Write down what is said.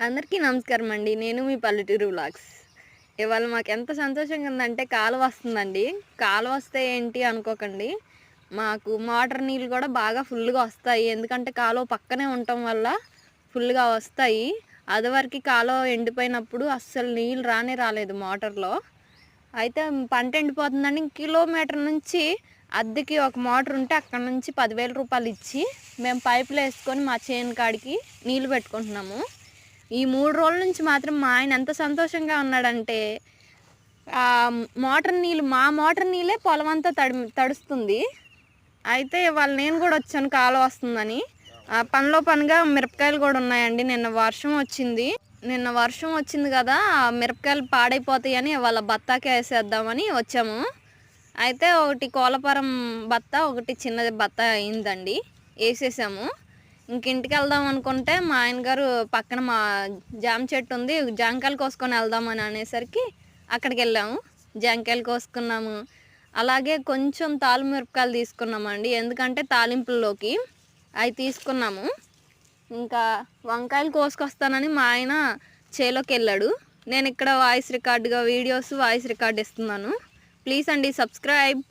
అందరికీ నమస్కారం అండి. నేను మీ పల్లెటూరు వ్లాగ్స్. ఇవాళ మాకు ఎంత సంతోషంగా ఉందంటే కాలువ వస్తుందండి. కాలువ వస్తే ఏంటి అనుకోకండి. మాకు మోటార్ నీళ్ళు కూడా బాగా ఫుల్‌గా వస్తాయి. ఎందుకంటే కాలువ పక్కనే ఉండటం వల్ల ఫుల్‌గా వస్తాయి. అదివరకు కాలువ ఎండిపోయినప్పుడు అస్సలు నీళ్ళు రానే రాలేదు మోటార్‌లో. అయితే పంట ఎండిపోతుందని కిలోమీటర్ నుంచి అద్దెకి ఒక మోటార్ ఉంటే అక్కడి నుంచి రూ. 10,000 ఇచ్చి మేము పైపులు వేసుకొని మా చేను కాడికి నీళ్ళు పెట్టుకుంటున్నాము. ఈ 3 రోజుల నుంచి మాత్రం మా ఆయన ఎంత సంతోషంగా ఉన్నాడంటే మా మోటార్ నీళ్ళే పొలమంతా తడుస్తుంది. అయితే ఇవాళ నేను కూడా వచ్చాను కాలువ వస్తుందని. పనిలో పనిగా మిరపకాయలు కూడా ఉన్నాయండి. నిన్న వర్షం వచ్చింది కదా, మిరపకాయలు పాడైపోతాయని ఇవాళ బత్తాకే వేసేద్దామని వచ్చాము. అయితే ఒకటి కోలపురం బత్త, ఒకటి చిన్నది బత్త అయిందండి, వేసేసాము. ఇంటికి వెళ్దాం అనుకుంటే మా ఆయన గారు పక్కన మా జామ చెట్టు ఉంది, జాంకాయలు కోసుకొని వెళ్దామని అనేసరికి అక్కడికి వెళ్ళాము. జాంకాయలు కోసుకున్నాము. అలాగే కొంచెం తాలు మిరపకాయలు తీసుకున్నామండి, ఎందుకంటే తాలింపుల్లోకి అవి తీసుకున్నాము. ఇంకా వంకాయలు కోసుకొస్తానని మా ఆయన చేలోకి వెళ్ళాడు. నేను ఇక్కడ వాయిస్ రికార్డ్ ఇస్తున్నాను. ప్లీజ్ అండి, సబ్స్క్రైబ్.